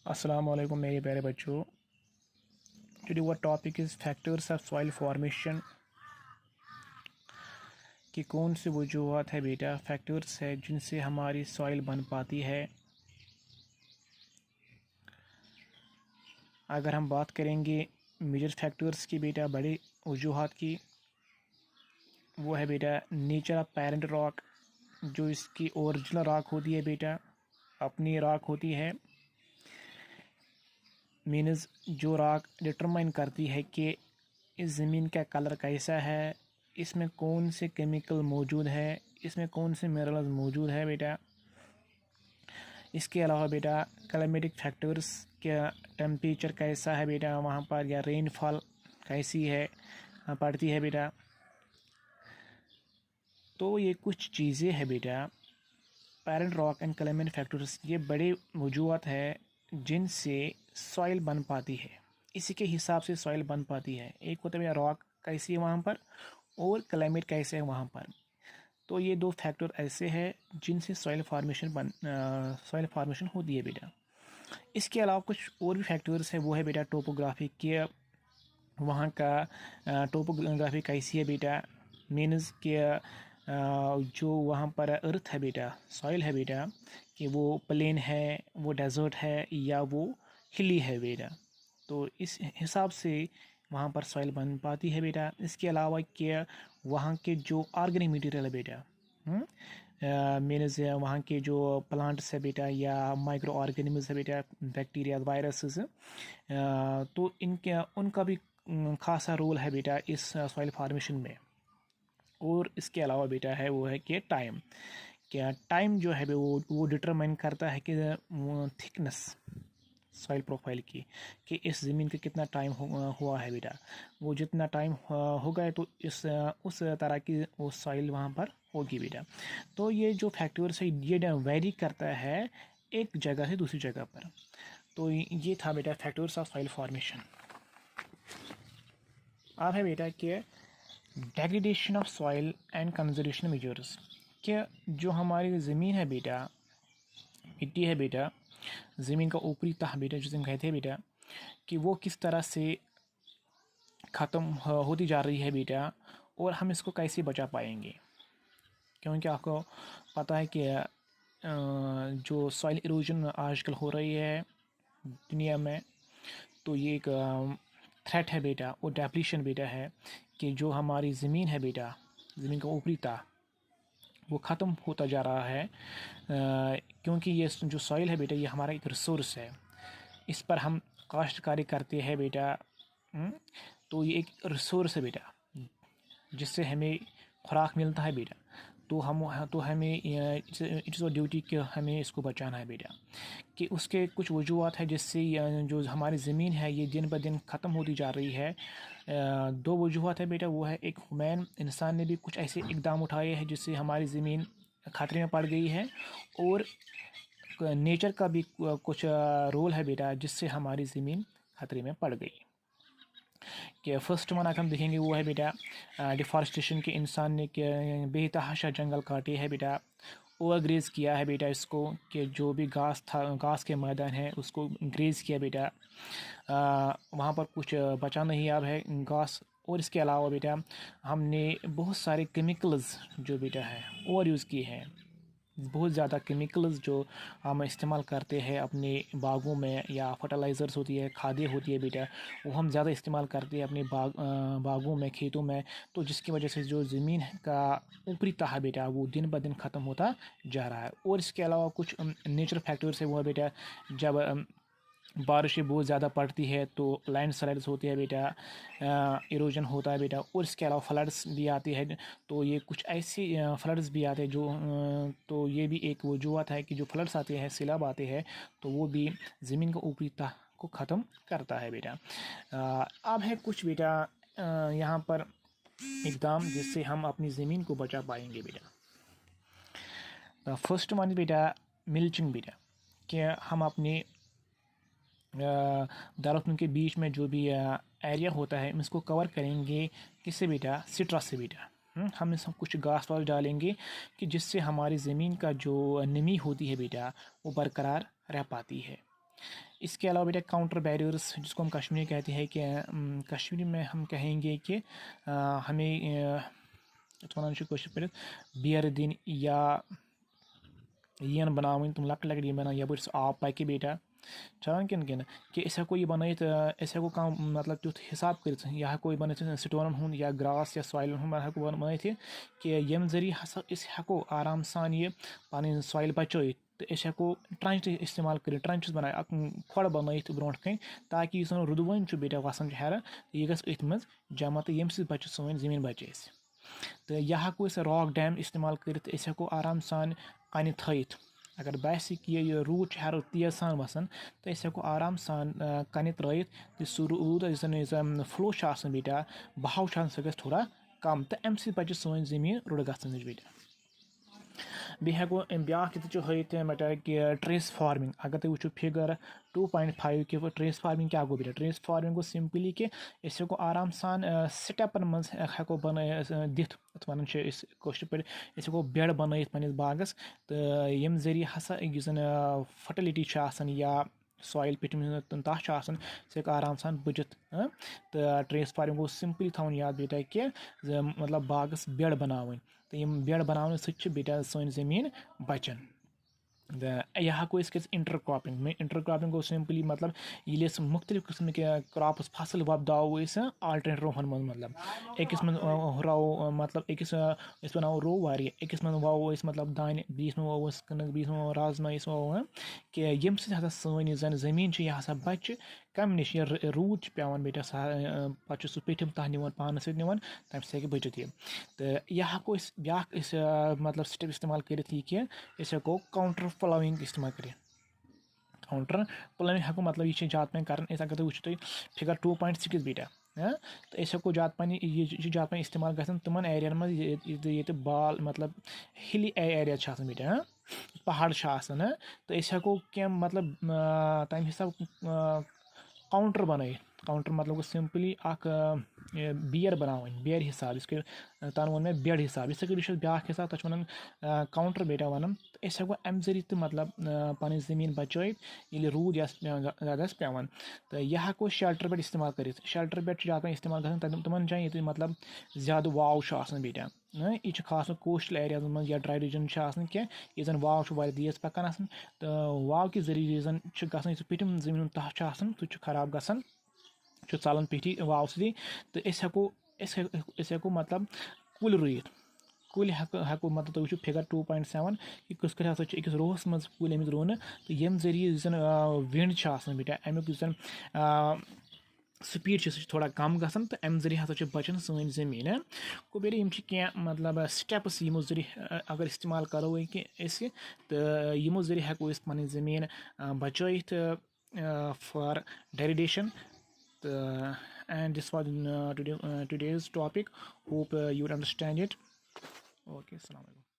अस्सलाम वालेकुम मेरे प्यारे बच्चों। Today were topic is factors of soil formation. कि कौन से वजूहत है बेटा, फैक्टर्स है जिनसे हमारी सॉइल बन पाती है। अगर हम बात करेंगे मेजर फैक्टर्स की बेटा, बड़े वजूहत की, वो है बेटा नेचर ऑफ पेरेंट रॉक। जो इसकी ओरिजिनल रॉक होती है बेटा, अपनी रॉक होती है। मीन्स जो रॉक डिटरमाइन करती है कि इस ज़मीन का कलर कैसा है, इसमें कौन से केमिकल मौजूद है, इसमें कौन से मिनरल्स मौजूद है बेटा। इसके अलावा बेटा क्लाइमेटिक फैक्टर्स, क्या टेम्परेचर कैसा है बेटा वहाँ पर, या रेनफॉल कैसी है पड़ती है बेटा। तो ये कुछ चीज़ें हैं बेटा, parent rock and climatic factors, ये बड़े वजूहत है जिनसे सॉइल बन पाती है। इसी के हिसाब से सॉइल बन पाती है। एक होता है रॉक कैसी है वहाँ पर, और क्लाइमेट कैसे है वहाँ पर। तो ये दो फैक्टर ऐसे हैं जिनसे सॉइल फार्मेशन होती है बेटा। इसके अलावा कुछ और भी फैक्टर्स है, वो है बेटा टोपोग्राफी के, वहाँ का टोपोग्राफी कैसी है बेटा। मीन्स के जो वहाँ पर अर्थ है बेटा, सॉइल है बेटा, कि वो प्लेन है, वो डेजर्ट है, या वो हिली है बेटा। तो इस हिसाब से वहाँ पर सॉइल बन पाती है बेटा। इसके अलावा क्या वहाँ के जो ऑर्गेनिक मटेरियल है बेटा, मीन्स वहाँ के जो प्लांट्स है बेटा, या माइक्रो ऑर्गेनिम्स है बेटा, बैक्टीरिया, वायरसेस, तो इनके उनका भी खासा रोल है बेटा इस सॉइल फार्मेशन में। और इसके अलावा बेटा है वो है कि टाइम, क्या टाइम जो है वो डिटरमाइन करता है कि थिकनेस सॉइल प्रोफाइल की, कि इस ज़मीन का कितना टाइम हुआ है बेटा। वो जितना टाइम होगा तो इस उस तरह की वो सॉइल वहाँ पर होगी बेटा। तो ये जो फैक्टर्स है ये वेरी करता है एक जगह से दूसरी जगह पर। तो ये था बेटा फैक्टर्स ऑफ सॉइल फॉर्मेशन। अब है बेटा कि degradation of soil and conservation measures. क्या जो हमारी ज़मीन है बेटा, मिट्टी है बेटा, ज़मीन का ऊपरी तह बेटा, जिसे हम कहते हैं बेटा, कि वो किस तरह से ख़त्म होती जा रही है बेटा, और हम इसको कैसे बचा पाएंगे। क्योंकि आपको पता है कि जो सॉइल इरोजन आजकल हो रही है दुनिया में, तो ये एक थ्रेट है बेटा, और डेप्लीशन बेटा है, कि जो हमारी ज़मीन है बेटा, ज़मीन का ऊपरी तह वो ख़त्म होता जा रहा है। क्योंकि ये जो सॉइल है बेटा, ये हमारा एक रिसोर्स है, इस पर हम काश्तकारी करते हैं बेटा। तो ये एक रिसोर्स है बेटा, जिससे हमें खुराक मिलता है बेटा। तो हमें इट्स ड्यूटी कि हमें इसको बचाना है बेटा। कि उसके कुछ वजूहत है जिससे जो हमारी ज़मीन है ये दिन ब दिन ख़त्म होती जा रही है। दो वजूहत है बेटा, वो है एक ह्यूमैन इंसान ने भी कुछ ऐसे इकदाम उठाए हैं जिससे हमारी ज़मीन ख़तरे में पड़ गई है, और नेचर का भी कुछ रोल है बेटा जिससे हमारी ज़मीन खतरे में पड़ गई। कि फर्स्ट वन अगर हम देखेंगे वो है बेटा डिफॉरेस्टेशन, के इंसान ने बेतहाशा जंगल काटे हैं बेटा, ओवर ग्रेज किया है बेटा इसको, कि जो भी घास था, घास के मैदान है उसको ग्रेज किया बेटा। वहाँ पर कुछ बचा नहीं अब है घास। और इसके अलावा बेटा हमने बहुत सारे केमिकल्स जो बेटा है ओवर यूज़ किए हैं। बहुत ज़्यादा केमिकल्स जो हम इस्तेमाल करते हैं अपने बागों में, या फर्टिलाइज़र्स होती है, खादें होती है बेटा, वो हम ज़्यादा इस्तेमाल करते हैं अपने बागों में, खेतों में। तो जिसकी वजह से जो ज़मीन का ऊपरी तह बेटा वो दिन ब दिन ख़त्म होता जा रहा है। और इसके अलावा कुछ नेचुरल फैक्टर्स है वो है बेटा, जब बारिशें बहुत ज़्यादा पड़ती है तो लैंड स्लाइड्स होती है बेटा, इरोजन होता है बेटा। और इसके अलावा फ्लड्स भी आती है। तो ये कुछ ऐसे फ्लड्स भी आते हैं जो तो ये भी एक वजूहत है कि जो फ्लड्स आते हैं, सैलाब आते हैं, तो वो भी ज़मीन का ऊपरी तह को ख़त्म करता है बेटा। अब है कुछ बेटा यहाँ पर इकदाम जिससे हम अपनी ज़मीन को बचा पाएंगे बेटा। फर्स्ट वन बेटा मिल्चिंग बेटा, कि हम अपने दरख्तों के बीच में जो भी एरिया होता है इसको कवर करेंगे, किससे बेटा, सिट्रस से बेटा। हम इसमें कुछ घास वास डालेंगे कि जिससे हमारी ज़मीन का जो नमी होती है बेटा वो बरकरार रह पाती है। इसके अलावा बेटा काउंटर बैरियर्स, जिसको हम कश्मीरी कहते हैं, कि कश्मीरी में हम कहेंगे कि हमें वन पे बियर दिन या यन बनावन, तुम लक लकड़ी बना यप आब पकि बेटा चलान कि हेको यह बनत, हेको कम मतलब तुथ हिसाब कर हेको बनत स्टोन हूँ या ग्रास या सॉइल हेको बनत कि यम जरिए हसा हेको आराम सान यह पन सॉइल बचत, तो हेको ट्रंच इस्तेमाल कर, ट्रंच बना खोड़ बनत ब्रोट कन, ताकि इस रुदवन बेटा वसान हेर यह गथ मज जमा, तो यम सत बच सोन जमीन बचे। तो यह हेको रॉक डैम इस्तेमाल कर, हेको आराम सान कन थत, अगर बासी कि यह रूद हेर तेज सान वसान, तो हेको आराम सान कन त्रत, तो सह रूद फ्लो बेटा बहाव सह गस थोड़ा कम, तो अम सत बचे सोन जमीन रुड़ गन नश बेटा। बे हेको ब्या हत बेटा कि ट्रेस फार्मिंग, अगर तुम वो फिगर 2.5 कि ट्रेस फार्मिंग क्या गो बेटा, ट्रेस फार्मिंग गो सिंपली कि हेको आराम सान स्टेपन मज हेको बन दिथ, वन पे हेको बेड बन पन्नस बागस, तो यम जरिए हसा फर्टिलिटी या सॉइल पिटम तथ सह आराम सान बचित। तो ट्रेस फार्मिंग गो सिंपली थवन याद बेटा कि मतलब बागस बेड बनावन, तो यम बेड बनाने सह बेटा सोन जमीन बचन। यह हेको इंटरक्रॉपिंग, इंटरक्रॉपिंग गो सिंपली मतलब ये मुख्तलिफ किस्म के क्रॉप्स फसल वपदाव आल्टरनेट रोहन मज, मतलब अकिस मज हुराव मतलब अकिस बनाव रो वारिया, अकिस मज वो मतलब दान, बीस में वो कनक, बीस में वो राजमा वो, कि यम सह सोन जन जमीन यह हसा बच कम नश, रूद पेवान बेटा पे सह पिठम तह निवान पान सत निवान, तम सह बचित यह। तो यह हेको ब्या मतलब स्टेप इस्तेमाल कर कि हेको काउंटर प्लाविंग इस्तेमाल कर, काउंटर प्लाविंग हेको मतलब यह ज्यादा पे कर, अगर तुम वो फिगर 2.6 बेटा, तो हेको ज्यादा पे ज्यादा पे इस्तेमाल गन तमन एरियन मज ये बाल मतलब हिली एरिया बेटा, पहाड़ तो हेको क्या मतलब तम हिसाब काउंटर बन, काउंटर मतलब गो सिंपली बियर बनावन, बियर हिसाब, इसके तन वो मे बेड हिसाब, इस ब्या हिसाब तक वन काउंटर बेटा वन, तो हेको अम जरिए तो मतलब पन जमीन बचत ये रूद गस पेवान। तो यह हेको शेल्टर बेड इस्तेमाल कर, शेल्टर बेड ज्यादा इस्तेमाल गन तमन जान ये मतलब ज्यादा वाव बेटा, यह खास कोस्टल एरियाज मज या ड्राई रीजन क्या ये जन वाव तेज पकान, तो वाव कि जरिए जन गसान पिटम जमीन तह सह खराब गसान, चलन पिठी वाव सी, तो हेको मतलब कुल रुत, कुल हेको मतलब तुम वो फिगर 2.7 कि कस कर हसा अकिस रोहस मज कुल अमित रोन, तो यम जरिए जन विंड बेटा अमुक जन स्पीड थोड़ा कम गसान, तो अम जरिए हसा बचान सोन जमीन। गो बेटा यम क्या मतलब स्टेप्स यमो जरिए अगर इस्तेमाल करो कि तो यमो जरिए हेको पन जमीन बचत for डेरिडेशन। And this was today's topic. Hope you would understand it. Okay, assalamu alaikum.